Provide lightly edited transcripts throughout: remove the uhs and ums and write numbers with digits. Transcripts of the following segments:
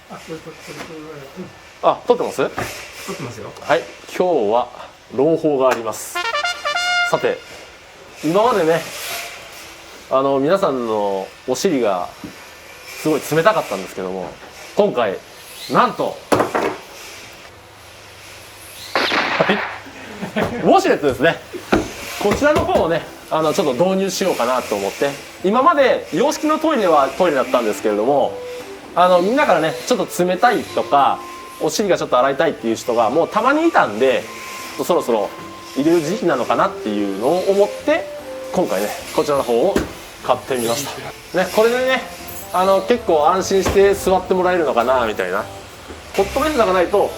あ、撮ってます？撮ってますよ。はい、今日は朗報があります。さて、今までね、皆さんのお尻がすごい冷たかったんですけども、今回なんとウォシュレットですね。こちらの方をね、ちょっと導入しようかなと思って、今まで洋式のトイレはトイレだったんですけれども、みんなからね、ちょっと冷たいとかお尻がちょっと洗いたいっていう人がもうたまにいたんで、そろそろ入れる時期なのかなっていうのを思って、今回ねこちらの方を買ってみましたね。これでね、結構安心して座ってもらえるのかなみたいな。ホットベンザがないと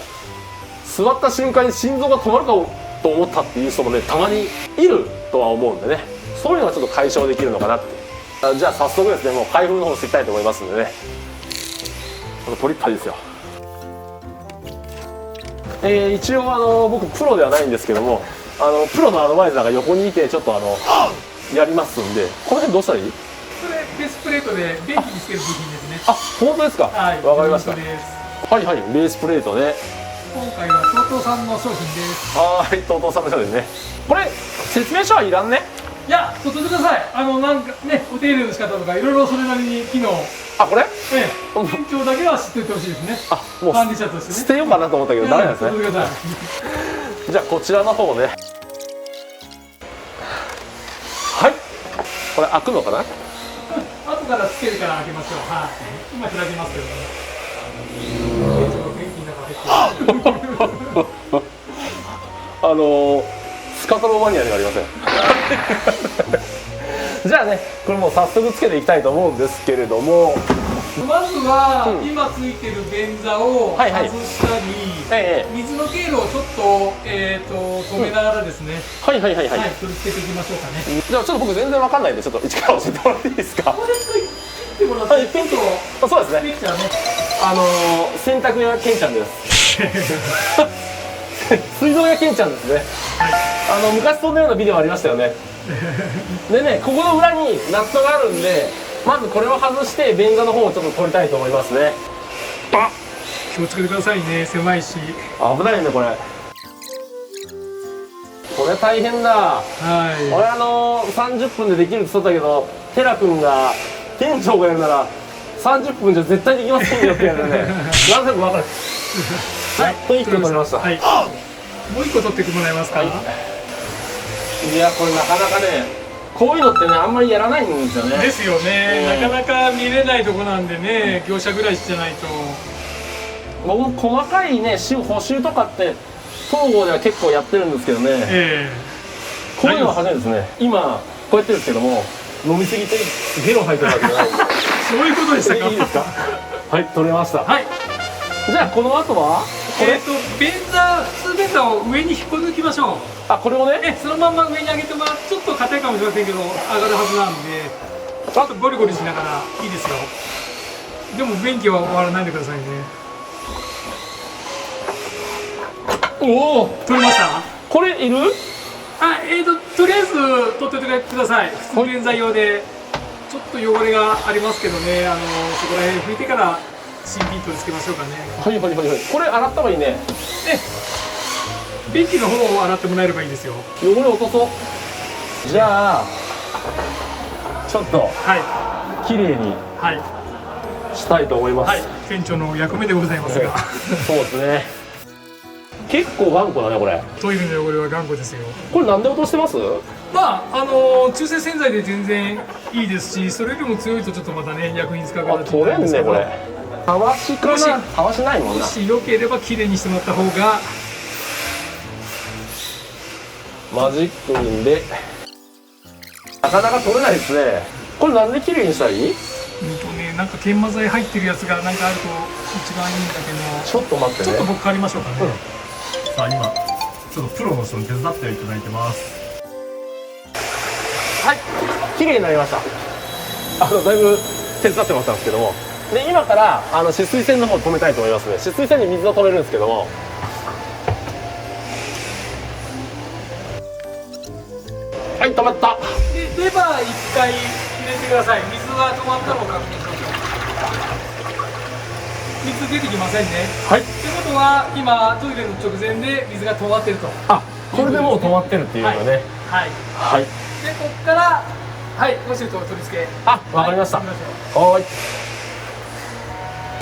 座った瞬間に心臓が止まるかと思ったっていう人もね、たまにいるとは思うんでね、そういうのはちょっと解消できるのかなって。じゃあ早速ですね、もう開封の方していきたいと思いますんでね。このトリッパーですよ。一応僕プロではないんですけども、プロのアドバイザーが横にいてちょっとやりますんで、この辺どうしたらいい？これベースプレートで便器につける部品ですね。あ、本当ですか？はい、わかりました。ポイントです。はいはい、ベースプレートで。今回は TOTO さんの商品です。はい、TOTOさんの商品ね。これ説明書はいらんね。いや、取ってください。なんかね、お手入れの仕方とかいろいろそれなりに機能、あ、これ？店長だけは知っておいてほしいですね。あ、もう管理者としてね。捨てようかなと思ったけどダメなんですね。取ってください。じゃあこちらの方ね。はい。これ開くのかな？後からつけるから開けましょう。はい。今開きますけどね。元気の中入ってる。スカトロマニアではありません。じゃあね、これもう早速つけていきたいと思うんですけれども、まずは、今ついてる便座を外したり、水の経路をちょっと、止めながらですね、はい、取り付けていきましょうかね。じゃあちょっと僕全然わかんないんで、ちょっと一から教えてもらっていいですか？これ切ってもらって、ちょっとそうですね。洗濯屋ケンちゃんです。水道屋ケンちゃんですね。昔そんなようなビデオありましたよね。でね、ここの裏にナットがあるんで、まずこれを外して便座の方をちょっと取りたいと思いますね。あ、気をつけてくださいね、狭いし。危ないねこれ。これ大変だ。はい。俺30分でできるって言ったけど、テラ君が店長がやるなら30分じゃ絶対できませんよってやるね。何でも分かる。はい、と1個取りました。はい。もう1個取ってもらえますか？いや、これなかなかね、こういうのってね、あんまりやらないんですよね。ですよね、なかなか見れないとこなんでね、業者ぐらいじゃないと。僕も細かいね、補修とかって東郷では結構やってるんですけどね、こういうのは初めてですね。今こうやってるんですけども、飲みすぎてゲロ吐いてるわけじゃないんで。そういうことでしたか？いいですか？はい、取れました。はい。じゃあこの後はこれ、普通便座を上に引っこ抜きましょう。あ、これをね、そのまんま上に上げてもらって、ちょっと硬いかもしれませんけど上がるはずなんで、ちょっとゴリゴリしながらいいですよ。でも便器は終わらないでくださいね。おお、取れました。これいる？とりあえず取っておいてください。普通便座用でちょっと汚れがありますけどね、そこら辺拭いてから新品取り付けましょうかね。はい。これ洗った方がいいね。便器の方を洗ってもらえればいいですよ。汚れ落とそう。じゃあちょっと綺麗にしたいと思います。店長の役目でございますが。そうですね。結構頑固だねこれ。トイレの汚れは頑固ですよ。これなんで落としてます？まあ中性洗剤で全然いいですし、それよりも強いとちょっとまたね、薬品使うから取れんねこれ。たわしかな？たわしないもんな。もし良ければ綺麗にしてもらった方が。マジックリンでなかなか取れないですね。これなんで綺麗にしたらいい？なんか研磨剤入ってるやつがなんかあると一番いいんだけど。ちょっと待ってね。ちょっと僕借りましょうかね。さあ今ちょっとプロの人に手伝っていただいてます。はい、綺麗になりました。だいぶ手伝ってもらったんですけども、で今から止水栓の方を止めたいと思いますね。止水栓に水を止めるんですけども、はい、止まった。でレバー1回入れてください。水が止まったのを確認しましょう。水出てきませんね。はい。ということは今トイレの直前で水が止まってると。あ、これでもう止まってるっていうのね。はい。はい。でここからはいウォシュレット取り付け。あ、わかりました。はい行きましょうはーい。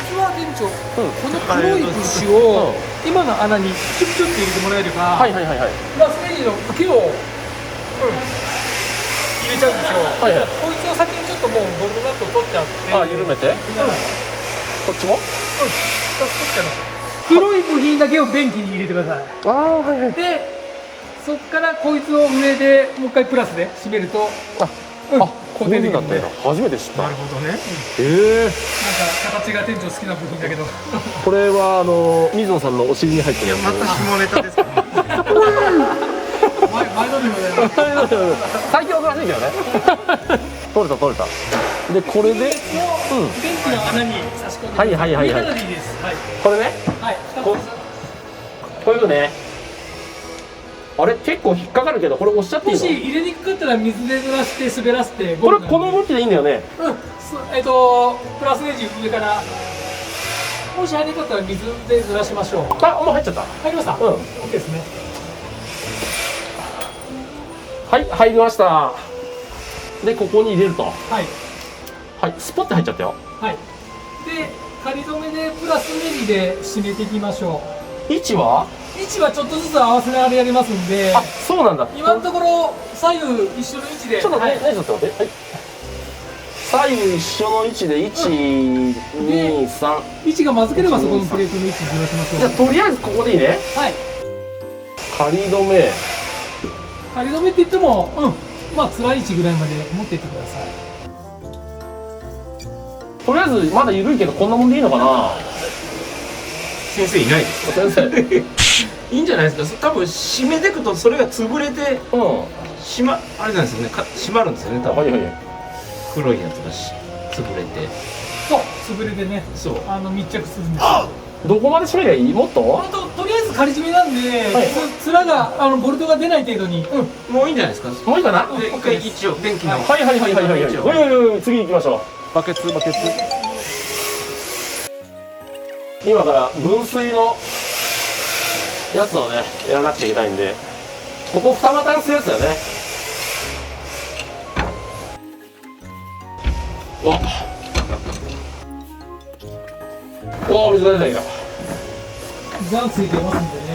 実は店長、この黒い物資を今の穴にチュッチュッて入れてもらえれば、はいはいはいはい。プラスネギの受けを、入れちゃうんですよ。はいはい。こいつを先にちょっともうボルトナットを取っちゃってあ、緩めて。こっちも。黒い部品だけを便器に入れてください。ああ、はいはい。でそこからこいつを上でもう一回プラスで締めるとあ、こういう風になってるの初めて知った。なるほどね。なんかええ。形が店長好きな部品だけどこれは水野さんのお尻に入ってるやつ。また下ネタですか？前のでございます最近は珍しいけどね。取れた取れた。でこれで、便器の穴に差し込んではいはいはいはい上からでいいです。はいこれね、はいこういうのね。あれ結構引っかかるけどこれ押しちゃっていいの？もし入れにくかったら水で濡らして滑らせてこれこの向きでいいんだよね。プラスネジ上からもし入りにくかったら水で濡らしましょう。あ、もう入っちゃった。入りました。うん OK ですね。はい、入りました。でここに入れると。はいはい、スポッて入っちゃったよ。はいで仮止めでプラスネジで締めていきましょ位置は？う。位置はちょっとずつ合わせながらやりますんであ、そうなんだ。今のところ左右一緒の位置でちょっとね、はいちょっと待って。はい。左右一緒の位置で1、2、3。位置がまずければそこのプレートの位置にずらしましょう。じゃあとりあえずここでいいね。はい仮止め。仮止めって言ってもまあ辛い位置ぐらいまで持っていってください。とりあえずまだ緩いけどこんなもんでいいのかな。先生いないです先生。いいんじゃないですか。多分締めていくとそれが潰れてうん。あれなんですよね。閉まるんですよね。多分はいはい。黒いやつが潰れて。そう潰れてねそう。密着するんですよ。どこまで締めりゃいい？もっと？とりあえず仮締めなんで、つらがボルトが出ない程度に、もういいんじゃないですか。もういいかな？で一回一応便器の。はいはいはいはいはいはい。おい次行きましょう。バケツ。今から分水のやつをねやらなくちゃいけないんで、ここ二股にするやつだよね。お、水が出てきた。水がついてますんでね。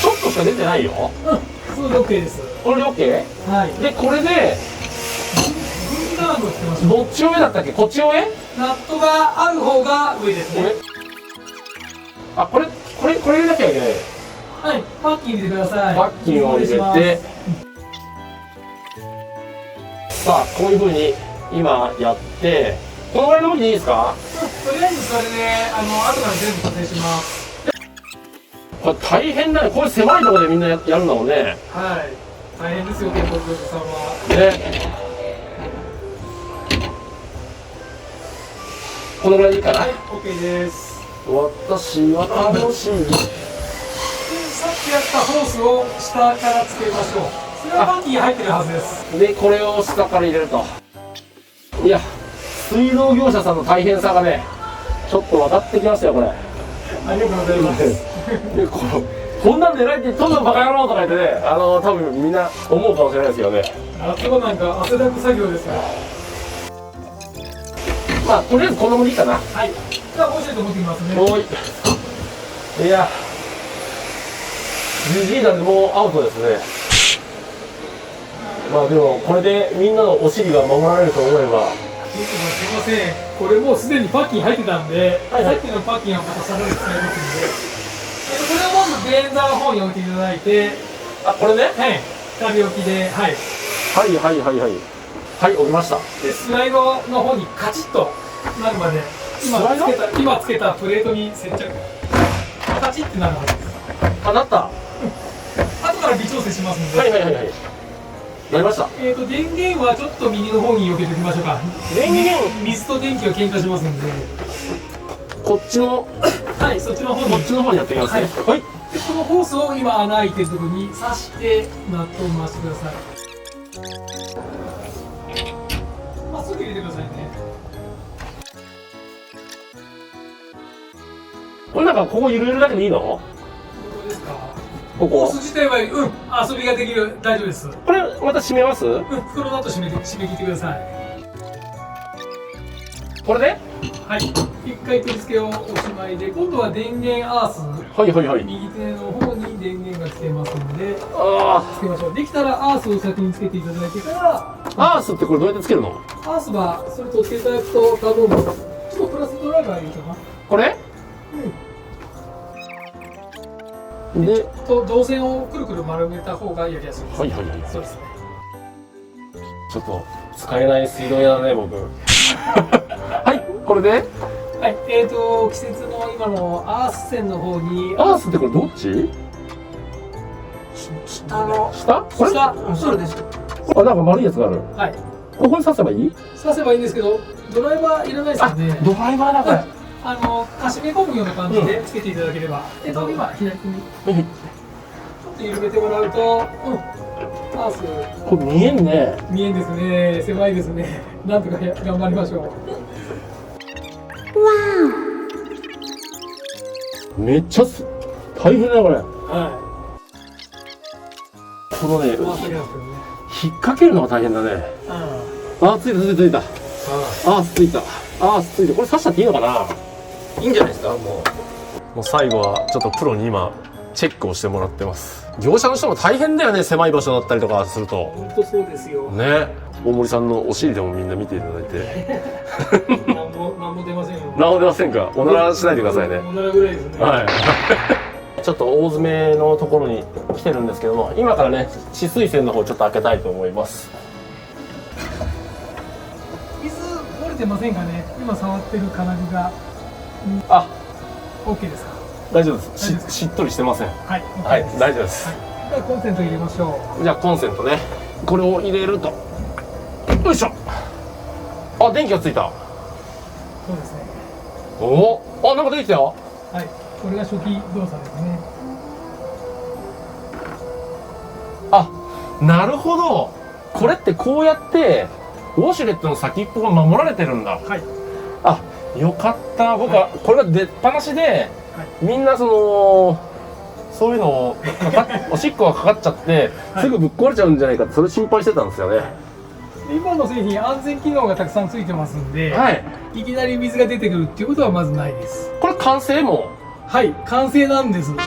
ちょっとしか出てないよ。そうで OK です。これで OK？ はい。でこれで分岐ガードをつけましょう。どっち上だったっけ？こっち上？ナットがある方が上ですね。あ、これ入れなきゃいけない。はい、パッキン入れてください。パッキンを入れて、さあこういう風に今やって、このぐらいの向きでいいですか？とりあえずそれで後から全部固定します。これ大変だね。これ狭いところでみんなやるんだもんね。はい。大変ですよ、店舗業者さんは。ね。このぐらいでいいかな。はい、OK です。私は楽しい。でさっきやったホースを下からつけましょう。それはパッキンに入ってるはずです。でこれを下から入れると。いや、水道業者さんの大変さがね、ちょっと分かってきましたよこれ。ありがとうございます。でこんなんでないってどんどんバカ野郎とか言ってね、多分みんな思うかもしれないですけどね。夏場なんか汗だく作業ですから。まあとりあえずこんなもんでいいかな。はい。じゃあ、もう一度持ってきますね。おい。いや、GG なんでもうアウトですね。まあでもこれでみんなのお尻が守られると思えば。すみません。これもうすでにパッキン入ってたんで、はいはい、さっきのパッキンはまたさらに使いますんで。これをまずベンザーの方に置いていただいて、あ、これね。はい。2人置きで、はい。はい、置きました。で、スライドの方にカチッとなるまで、今つけたプレートに接着。カチッてなるはずです。あ、なった。後から微調整しますんで。はい。なりました。電源はちょっと右の方に避けておきましょうか。電源水と電気が喧嘩しますんで。こっちの、はい、そっちの方に。こっちの方にやっていきますね。はい。で、このホースを今穴開いてるところに刺してナットを回してください。まっすぐ入れてくださいね。これなんかここゆるゆるだけでいいの？どうですか？ここコース自体は遊びができる、大丈夫です。これまた閉めます？袋だと締め切ってください。これで？はい、一回取り付けをおしまいで、今度は電源アース、はいはいはい。右手の方に電源が来てますので、あつけましょう。できたらアースを先につけていただいてから、あ、アースってこれどうやってつけるの？アースはそれ取っていただくと多分、ちょっとプラスドライバーいいかな。これ？で、導線をくるくる丸めた方がやりやすいです。はいはいはい。そうですね。ちょっと使えない水道屋だね僕。はい、これで？はい、季節の今のアース線の方に、アースってこれどっち？下？これ？そうです。あ、なんか丸いやつがある。はい。ここに刺せばいい？刺せばいいんですけど、ドライバーいらないですので、ドライバーだこれ。かしめ込むような感じでつけていただければ、今左手にちょっと緩めてもらうと、アースこれ見えんね。見えんですね。狭いですね。なんとか頑張りましょう。めっちゃ大変だこれ。はこのね、い。わかりますけどね。引っ掛けるのが大変だね。あ、ついたついたついた。あーついた。あーついた。これ刺しちゃっていいのかな？いいんじゃないですか？もう最後はちょっとプロに今チェックをしてもらってます。業者の人も大変だよね、狭い場所だったりとかすると。本当そうですよ。ね。大森さんのお尻でもみんな見ていただいて。なんも出ませんよ。何も出ませんか？おならしないでくださいね。おならぐらいですね。はい。ちょっと大詰めのところに来てるんですけども、今からね、止水栓の方ちょっと開けたいと思います。水漏れてませんかね？今触ってる金具が、あ、OK ですか？大丈夫です。しっとりしてません。はい。はい、大丈夫です。ではコンセント入れましょじゃあコンセントね、これを入れると、よいしょ。あ、電気がついた。う。そうですね。おお、あ、なんか出てきたよ。はい。これが初期動作ですね。あ、なるほど。これってこうやってウォシュレットの先っぽが守られてるんだ。はい。あ、よかった。僕はこれが出っ放しで、みんなそういうのをおしっこがかかっちゃって、すぐぶっ壊れちゃうんじゃないかって、それ心配してたんですよね。今の製品安全機能がたくさんついてますんで、はい。いきなり水が出てくるっていうことはまずないです。これ完成も。はい、完成なんです。で、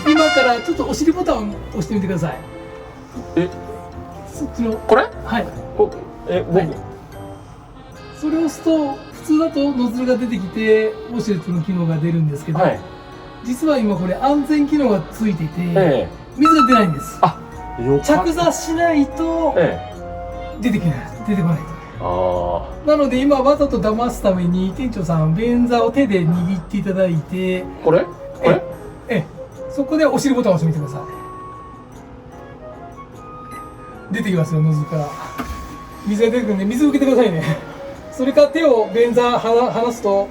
今からちょっとお尻ボタンを押してみてください。え、そっちの。これ？はい。僕。はいそれを押すと、普通だとノズルが出てきて、ウォシュレットの機能が出るんですけど、はい。実は今これ安全機能がついてて、え水が出ないんです。あ、よかった。着座しないと出てこないと。なので今わざと騙すために店長さん便座を手で握っていただいて、これ？そこでお尻ボタンを押してみてください。出てきますよ、ノズルから水が出てくるんで、水を受けてくださいね。それから手を便座離すと、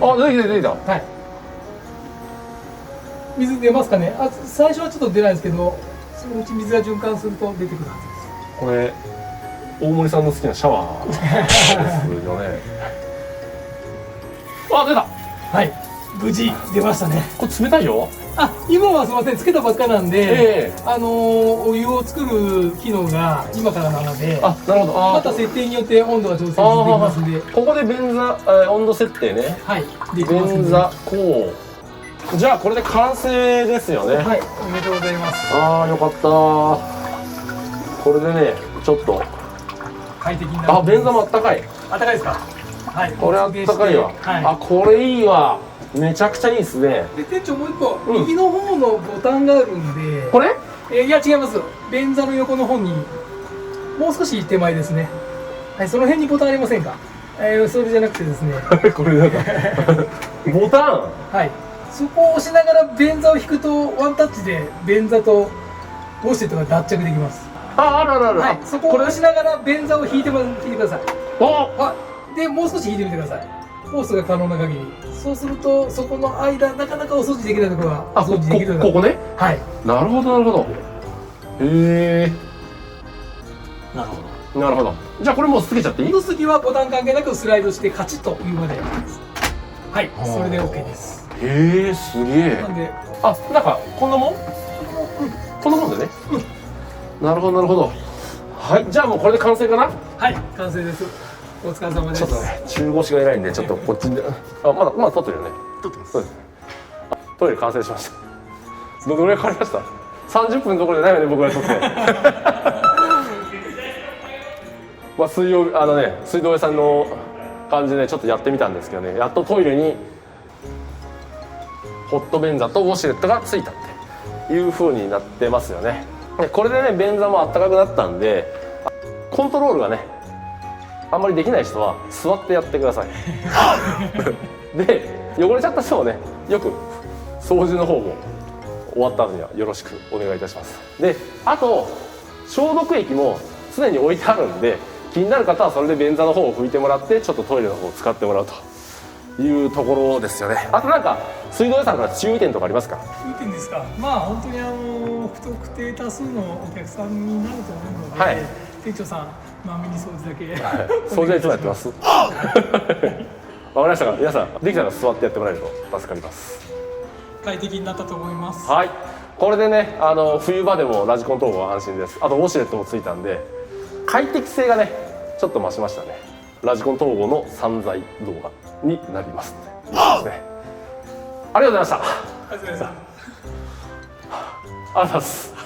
あ、出てきた出てきた。はい、水出ますかね。最初はちょっと出ないですけど、そのうち水が循環すると出てくるはずです。これ大森さんの好きなシャワーですよね。あ、出た。はい、無事出ましたね。これ冷たいよ。今はすみません、つけたばっかなんで、えお湯を作る機能が今からなので、あ、なるほど。また設定によって温度が調整できますんで、ここで便座、温度設定ね。はい、できますんで。便座こう。じゃあこれで完成ですよね。はい、おめでとうございます。ああ、よかった。これでね、ちょっと。快適になる。あ、便座もあったかい。あったかいですか。はい、これあったかいわ。はい、あ、これいいわ。めちゃくちゃいいですね。で、店長もう一個、右の方のボタンがあるんで。これ？いや、違います。便座の横の方に、もう少し手前ですね。はい、その辺にボタンありませんか。それじゃなくてですね。これなんかボタン。はい。そこを押しながら便座を引くと、ワンタッチで便座とウォシュレットが脱着できます。あるあるある。はい。そこを押しながら便座を引いてください。あ、で、もう少し引いてみてください。コースが可能な限り。そうすると、そこの間、なかなかお掃除できないところがお掃除できる。ここね。はい。なるほどなるほど。へえ。なるほど。なるほど。じゃあこれもうつけちゃっていい？戻す時はボタン関係なくスライドしてカチッというまで。はい。それで OK です。へえ、すげえ。なんであ、なんかこんなもん？こんなもんでね。なるほどなるほど。はい、じゃあもうこれで完成かな。はい完成です。お疲れ様です。ちょっとね、中腰が偉いんで、ちょっとこっちで。あ、まだ撮ってるよね。撮ってますそうです。あ、トイレ完成しました。どのぐらいかかりました？ 30 分どころじゃないよね、僕ら撮って。まあ、水道屋さんの感じでちょっとやってみたんですけどね、やっとトイレにホット便座とウォシュレットがついたっていう風になってますよね。でこれでね、便座もあったかくなったんで、コントロールがねあんまりできない人は座ってやってください。で汚れちゃった人もね、よく掃除の方も終わった後にはよろしくお願いいたします。であと消毒液も常に置いてあるんで、気になる方はそれで便座の方を拭いてもらって、ちょっとトイレの方を使ってもらうというところですよね。あとなんか水道屋さんから注意点とかありますか？注意点ですか。まあ本当に不特定多数のお客さんになると思うので、はい、店長さんまめに掃除だけ、はい、掃除はいつもやってます。わかりましたか。皆さんできたら座ってやってもらえると助かります。快適になったと思います。はい、これでね、冬場でもラジコン等は安心です。あとウォシュレットもついたんで快適性がねちょっと増しましたね。ラジコン統合の散財動画になりますっていうことですね。ありがとうございました。ありがとうございました。ありがとうございます。